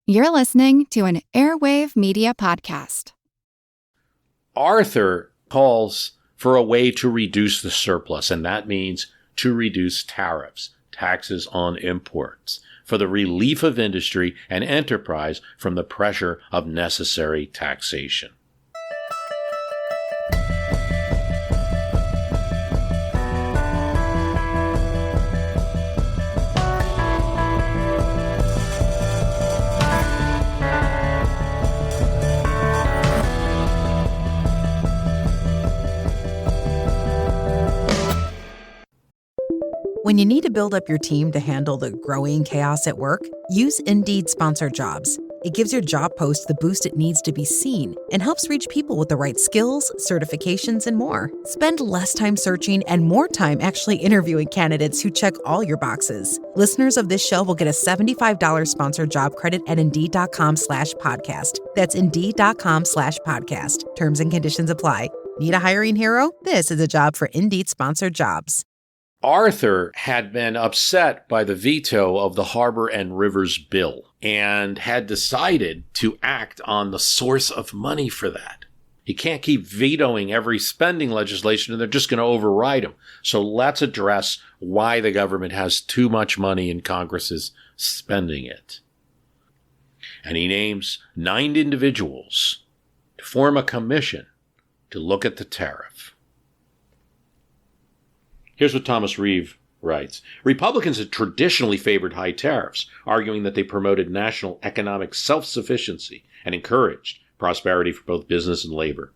You're listening to an Airwave Media Podcast. Arthur calls for a way to reduce the surplus, and that means to reduce tariffs, taxes on imports, for the relief of industry and enterprise from the pressure of necessary taxation. When you need to build up your team to handle the growing chaos at work, use Indeed Sponsored Jobs. It gives your job post the boost it needs to be seen and helps reach people with the right skills, certifications, and more. Spend less time searching and more time actually interviewing candidates who check all your boxes. Listeners of this show will get a $75 sponsored job credit at Indeed.com/podcast. That's Indeed.com/podcast. Terms and conditions apply. Need a hiring hero? This is a job for Indeed Sponsored Jobs. Arthur had been upset by the veto of the Harbor and Rivers Bill and had decided to act on the source of money for that. He can't keep vetoing every spending legislation and they're just going to override him. So let's address why the government has too much money and Congress is spending it. And he names 9 individuals to form a commission to look at the tariff. Here's what Thomas Reeve writes. Republicans had traditionally favored high tariffs, arguing that they promoted national economic self-sufficiency and encouraged prosperity for both business and labor.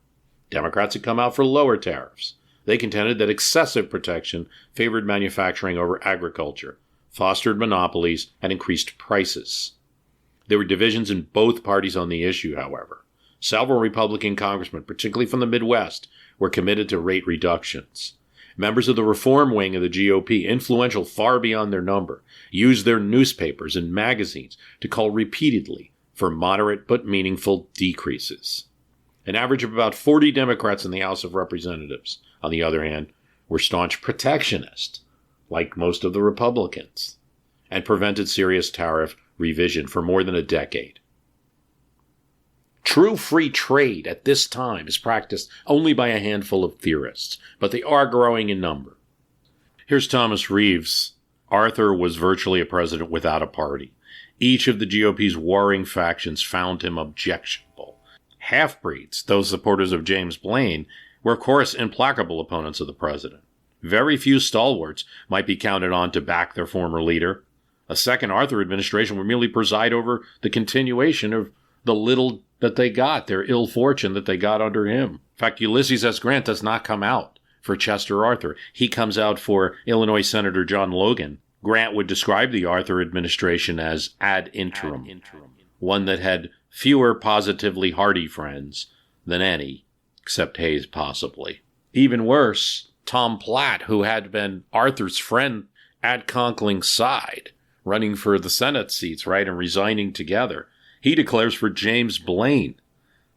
Democrats had come out for lower tariffs. They contended that excessive protection favored manufacturing over agriculture, fostered monopolies, and increased prices. There were divisions in both parties on the issue, however. Several Republican congressmen, particularly from the Midwest, were committed to rate reductions. Members of the reform wing of the GOP, influential far beyond their number, used their newspapers and magazines to call repeatedly for moderate but meaningful decreases. An average of about 40 Democrats in the House of Representatives, on the other hand, were staunch protectionists, like most of the Republicans, and prevented serious tariff revision for more than a decade. True free trade at this time is practiced only by a handful of theorists, but they are growing in number. Here's Thomas Reeves. Arthur was virtually a president without a party. Each of the GOP's warring factions found him objectionable. Half-breeds, those supporters of James Blaine, were of course implacable opponents of the president. Very few stalwarts might be counted on to back their former leader. A second Arthur administration would merely preside over the continuation of the little that they got, their ill fortune that they got under him. In fact, Ulysses S. Grant does not come out for Chester Arthur. He comes out for Illinois Senator John Logan. Grant would describe the Arthur administration as ad interim, one that had fewer positively hardy friends than any, except Hayes possibly. Even worse, Tom Platt, who had been Arthur's friend at Conkling's side, running for the Senate seats, right, and resigning together, he declares for James Blaine.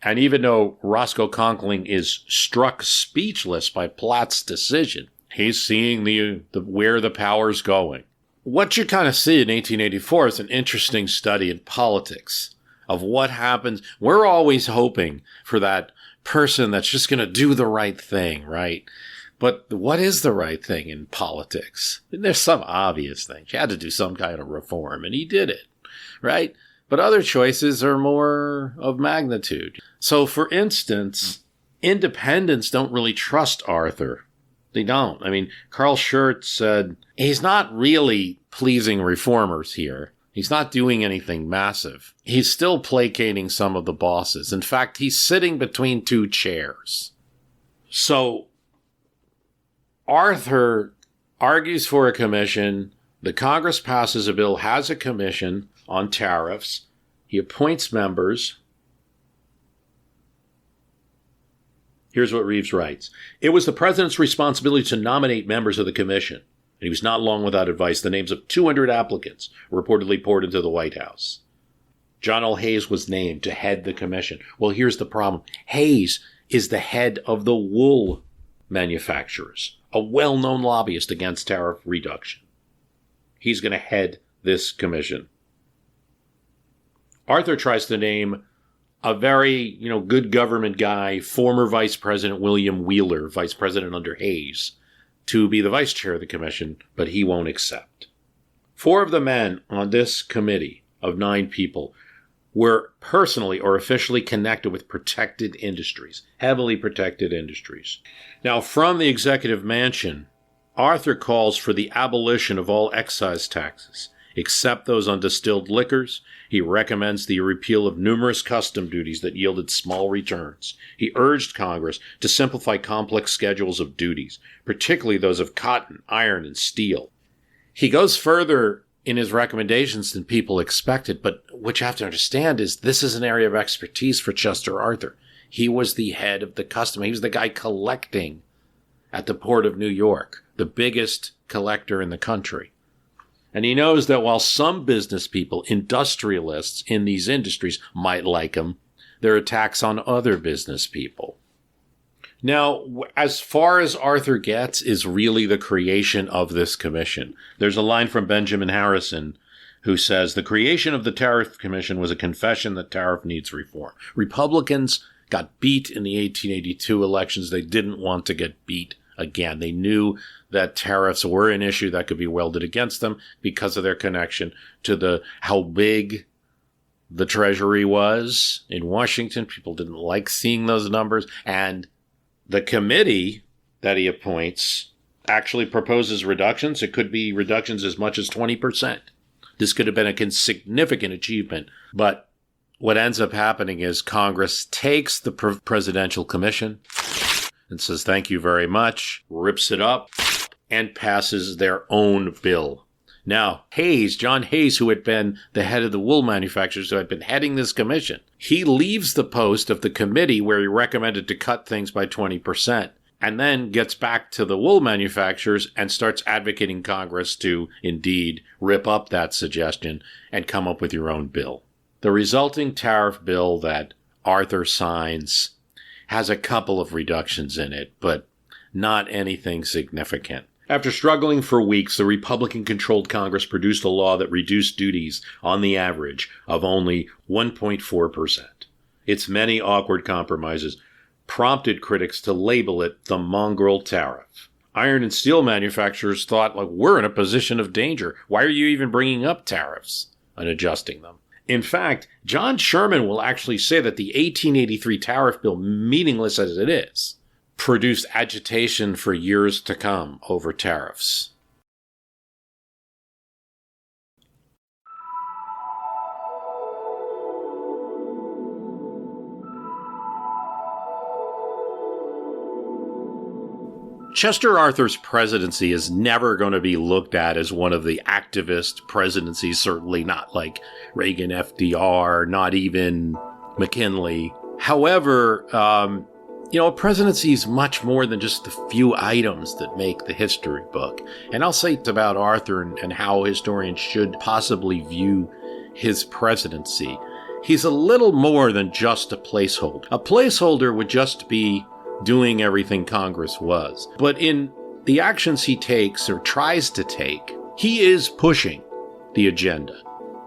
And even though Roscoe Conkling is struck speechless by Platt's decision, he's seeing where the power's going. What you kind of see in 1884 is an interesting study in politics of what happens. We're always hoping for that person that's just going to do the right thing, right? But what is the right thing in politics? There's some obvious things. You had to do some kind of reform, and he did it, right? But other choices are more of magnitude. So, for instance, independents don't really trust Arthur. They don't. I mean, Carl Schurz said he's not really pleasing reformers here. He's not doing anything massive. He's still placating some of the bosses. In fact, he's sitting between 2 chairs. So, Arthur argues for a commission. The Congress passes a bill, has a commission on tariffs. He appoints members. Here's what Reeves writes. It was the president's responsibility to nominate members of the commission, and he was not long without advice. The names of 200 applicants were reportedly poured into the White House. John L. Hayes was named to head the commission. Well, here's the problem. Hayes is the head of the wool manufacturers, a well-known lobbyist against tariff reduction. He's going to head this commission. Arthur tries to name a very, good government guy, former Vice President William Wheeler, Vice President under Hayes, to be the vice chair of the commission, but he won't accept. 4 of the men on this committee of 9 people were personally or officially connected with protected industries, heavily protected industries. Now, from the executive mansion, Arthur calls for the abolition of all excise taxes, except those on distilled liquors. He recommends the repeal of numerous custom duties that yielded small returns. He urged Congress to simplify complex schedules of duties, particularly those of cotton, iron, and steel. He goes further in his recommendations than people expected, but what you have to understand is this is an area of expertise for Chester Arthur. He was the head of the custom. He was the guy collecting at the Port of New York, the biggest collector in the country. And he knows that while some business people, industrialists in these industries might like him, there are attacks on other business people. Now, as far as Arthur gets is really the creation of this commission. There's a line from Benjamin Harrison who says, the creation of the Tariff Commission was a confession that tariff needs reform. Republicans got beat in the 1882 elections. They didn't want to get beat again. They knew that tariffs were an issue that could be welded against them because of their connection to how big the Treasury was in Washington. People didn't like seeing those numbers. And the committee that he appoints actually proposes reductions. It could be reductions as much as 20%. This could have been a significant achievement. But what ends up happening is Congress takes the presidential commission and says, thank you very much, rips it up, and passes their own bill. Now, John Hayes, who had been the head of the wool manufacturers, who had been heading this commission, he leaves the post of the committee where he recommended to cut things by 20%, and then gets back to the wool manufacturers and starts advocating Congress to indeed rip up that suggestion and come up with your own bill. The resulting tariff bill that Arthur signs has a couple of reductions in it, but not anything significant. After struggling for weeks, the Republican-controlled Congress produced a law that reduced duties on the average of only 1.4%. Its many awkward compromises prompted critics to label it the mongrel tariff. Iron and steel manufacturers thought, we're in a position of danger. Why are you even bringing up tariffs and adjusting them? In fact, John Sherman will actually say that the 1883 tariff bill, meaningless as it is, produced agitation for years to come over tariffs. Chester Arthur's presidency is never going to be looked at as one of the activist presidencies, certainly not like Reagan, FDR, not even McKinley. However, a presidency is much more than just the few items that make the history book. And I'll say about Arthur and how historians should possibly view his presidency. He's a little more than just a placeholder. A placeholder would just be doing everything Congress was. But in the actions he takes or tries to take, he is pushing the agenda,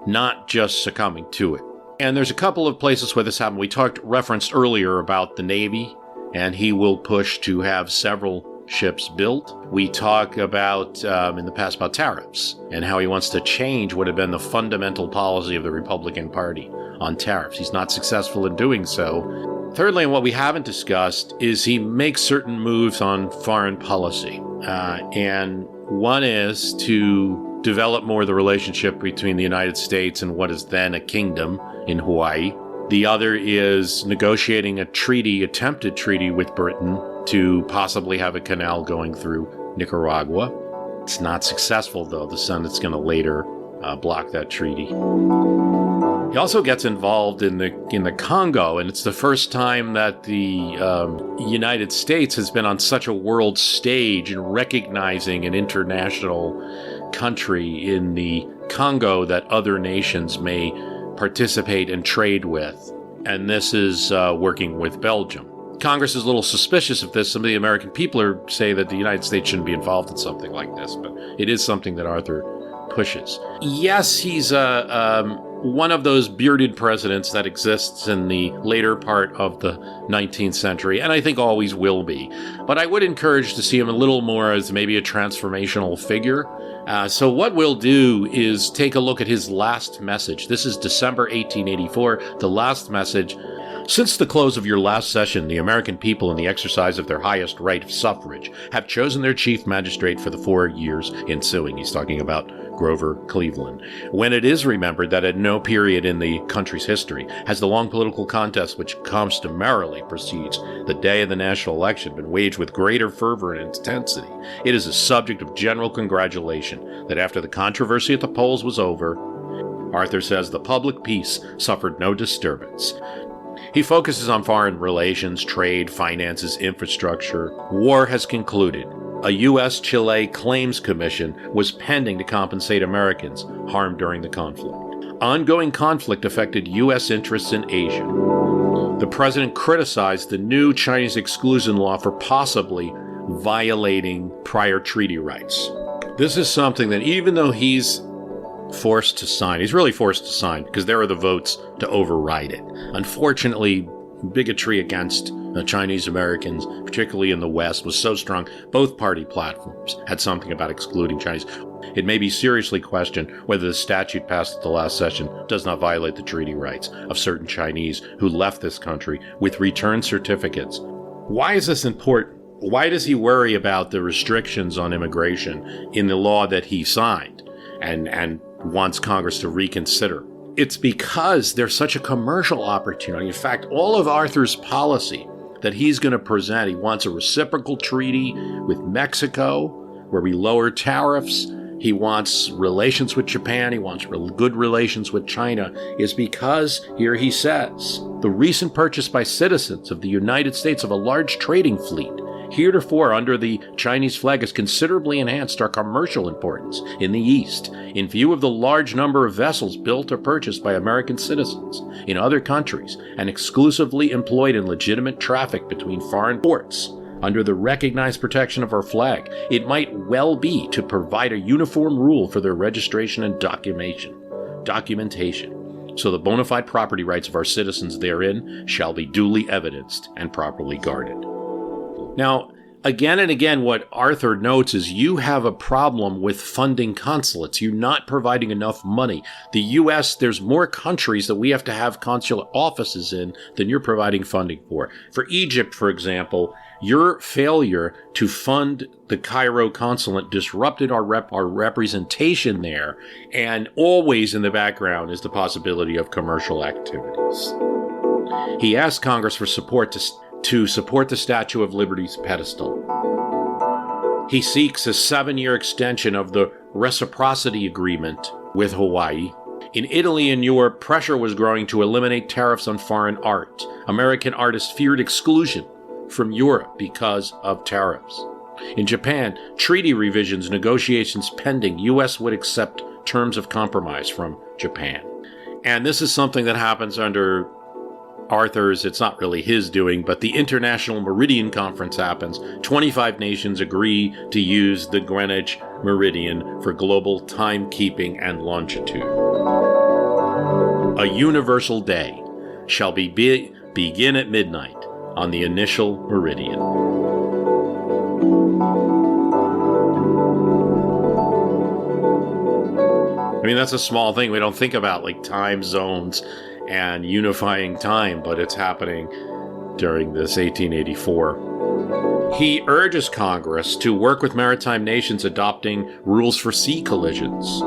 not just succumbing to it. And there's a couple of places where this happened. We referenced earlier about the Navy, and he will push to have several ships built. We talk about, in the past, about tariffs and how he wants to change what had been the fundamental policy of the Republican Party on tariffs. He's not successful in doing so. Thirdly, and what we haven't discussed, is he makes certain moves on foreign policy. And one is to develop more the relationship between the United States and what is then a kingdom in Hawaii. The other is negotiating attempted treaty with Britain to possibly have a canal going through Nicaragua. It's not successful, though. The Senate's going to later block that treaty. He also gets involved in the Congo, and it's the first time that the United States has been on such a world stage in recognizing an international country in the Congo that other nations may participate and trade with. And this is working with Belgium. Congress is a little suspicious of this. Some of the American people say that the United States shouldn't be involved in something like this, but it is something that Arthur pushes. Yes, he's a one of those bearded presidents that exists in the later part of the 19th century, and I think always will be. But I would encourage to see him a little more as maybe a transformational figure. So what we'll do is take a look at his last message. This is December 1884, the last message. Since the close of your last session, the American people, in the exercise of their highest right of suffrage, have chosen their chief magistrate for the 4 years ensuing. He's talking about Grover Cleveland. When it is remembered that at no period in the country's history has the long political contest which customarily precedes the day of the national election been waged with greater fervor and intensity, it is a subject of general congratulation that after the controversy at the polls was over, Arthur says the public peace suffered no disturbance. He focuses on foreign relations, trade, finances, infrastructure. War has concluded. A U.S.-Chile Claims Commission was pending to compensate Americans harmed during the conflict. Ongoing conflict affected U.S. interests in Asia. The president criticized the new Chinese exclusion law for possibly violating prior treaty rights. This is something that even though he's forced to sign, he's really forced to sign because there are the votes to override it. Unfortunately, bigotry against Chinese Americans, particularly in the West, was so strong. Both party platforms had something about excluding Chinese. It may be seriously questioned whether the statute passed at the last session does not violate the treaty rights of certain Chinese who left this country with return certificates. Why is this important? Why does he worry about the restrictions on immigration in the law that he signed and wants Congress to reconsider? It's because there's such a commercial opportunity. In fact, all of Arthur's policy that he's going to present, he wants a reciprocal treaty with Mexico where we lower tariffs. He wants relations with Japan. He wants good relations with China, is because, here he says, the recent purchase by citizens of the United States of a large trading fleet heretofore under the Chinese flag has considerably enhanced our commercial importance in the East, in view of the large number of vessels built or purchased by American citizens in other countries and exclusively employed in legitimate traffic between foreign ports. Under the recognized protection of our flag, it might well be to provide a uniform rule for their registration and documentation, so the bona fide property rights of our citizens therein shall be duly evidenced and properly guarded. Now, again and again, what Arthur notes is you have a problem with funding consulates. You're not providing enough money. The U.S., there's more countries that we have to have consular offices in than you're providing funding for. For Egypt, for example, your failure to fund the Cairo consulate disrupted our representation there, and always in the background is the possibility of commercial activities. He asked Congress for support to support the Statue of Liberty's pedestal. He seeks a 7-year extension of the reciprocity agreement with Hawaii. In Italy and Europe, pressure was growing to eliminate tariffs on foreign art. American artists feared exclusion from Europe because of tariffs. In Japan, treaty revisions, negotiations pending, U.S. would accept terms of compromise from Japan. And this is something that happens under Arthur's, it's not really his doing, but the International Meridian Conference happens. 25 nations agree to use the Greenwich Meridian for global timekeeping and longitude. A universal day shall begin at midnight on the initial meridian. I mean, that's a small thing. We don't think about like time zones and unifying time, but it's happening during this 1884. He urges Congress to work with maritime nations adopting rules for sea collisions.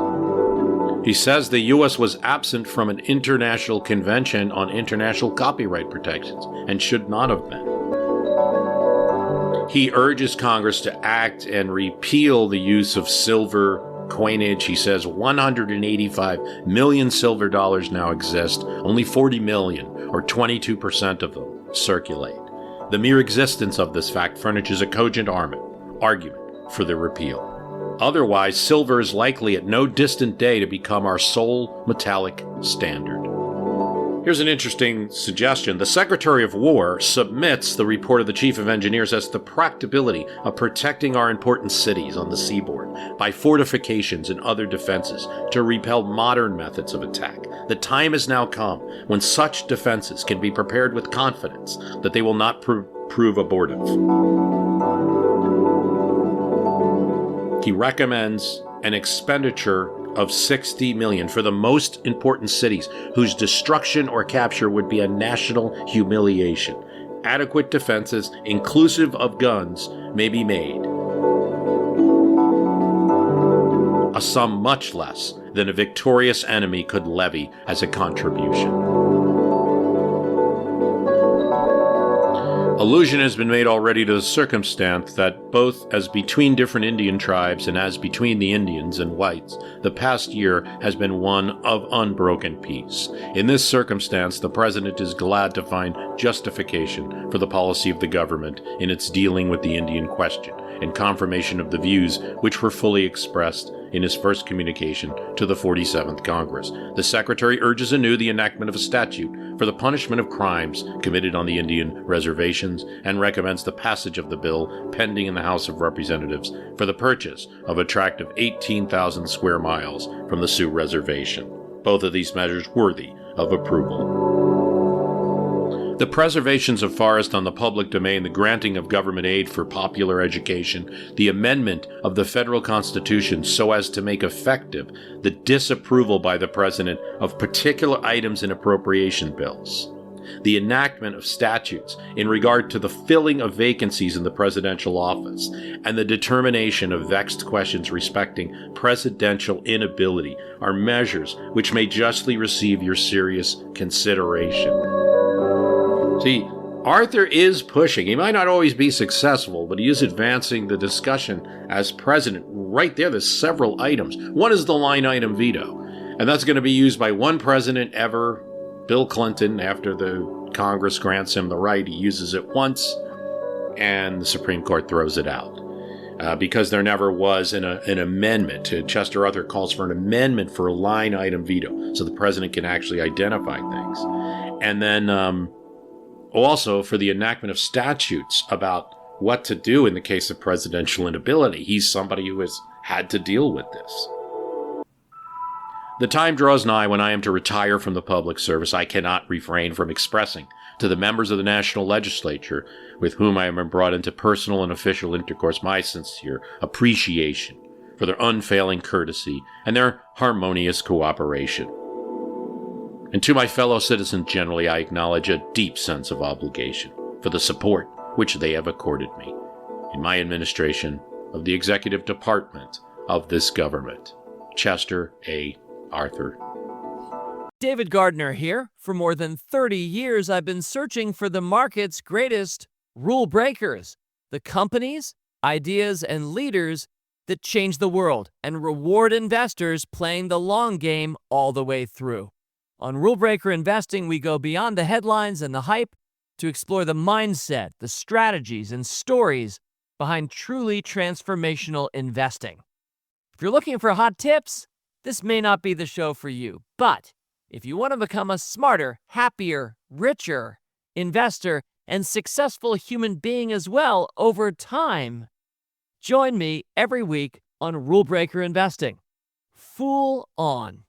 He says the U.S. was absent from an international convention on international copyright protections and should not have been. He urges Congress to act and repeal the use of silver coinage. He says 185 million silver dollars now exist. Only 40 million, or 22% of them, circulate. The mere existence of this fact furnishes a cogent argument for the repeal. Otherwise, silver is likely at no distant day to become our sole metallic standard. Here's an interesting suggestion. The Secretary of War submits the report of the Chief of Engineers as to the practicability of protecting our important cities on the seaboard by fortifications and other defenses to repel modern methods of attack. The time has now come when such defenses can be prepared with confidence that they will not prove abortive. He recommends an expenditure of $60 million for the most important cities whose destruction or capture would be a national humiliation. Adequate defenses, inclusive of guns, may be made. A sum much less than a victorious enemy could levy as a contribution. Allusion has been made already to the circumstance that both as between different Indian tribes and as between the Indians and whites, the past year has been one of unbroken peace. In this circumstance, the President is glad to find justification for the policy of the government in its dealing with the Indian question, and confirmation of the views which were fully expressed in his first communication to the 47th Congress. The Secretary urges anew the enactment of a statute for the punishment of crimes committed on the Indian reservations and recommends the passage of the bill pending in the House of Representatives for the purchase of a tract of 18,000 square miles from the Sioux Reservation. Both of these measures worthy of approval. The preservations of forest on the public domain, the granting of government aid for popular education, the amendment of the federal constitution so as to make effective the disapproval by the president of particular items in appropriation bills, the enactment of statutes in regard to the filling of vacancies in the presidential office, and the determination of vexed questions respecting presidential inability are measures which may justly receive your serious consideration. See, Arthur is pushing. He might not always be successful, but he is advancing the discussion as president. Right there, there's several items. One is the line item veto, and that's going to be used by one president ever, Bill Clinton. After the Congress grants him the right, he uses it once, and the Supreme Court throws it out. Because there never was an amendment. Chester Arthur calls for an amendment for a line item veto, so the president can actually identify things. And then also for the enactment of statutes about what to do in the case of presidential inability. He's somebody who has had to deal with this. The time draws nigh when I am to retire from the public service. I cannot refrain from expressing to the members of the national legislature with whom I have been brought into personal and official intercourse my sincere appreciation for their unfailing courtesy and their harmonious cooperation. And to my fellow citizens generally, I acknowledge a deep sense of obligation for the support which they have accorded me in my administration of the executive department of this government. Chester A. Arthur. David Gardner here. For more than 30 years, I've been searching for the market's greatest rule breakers, the companies, ideas, and leaders that change the world and reward investors playing the long game all the way through. On Rule Breaker Investing, we go beyond the headlines and the hype to explore the mindset, the strategies, and stories behind truly transformational investing. If you're looking for hot tips, this may not be the show for you. But if you want to become a smarter, happier, richer investor and successful human being as well over time, join me every week on Rule Breaker Investing. Fool on.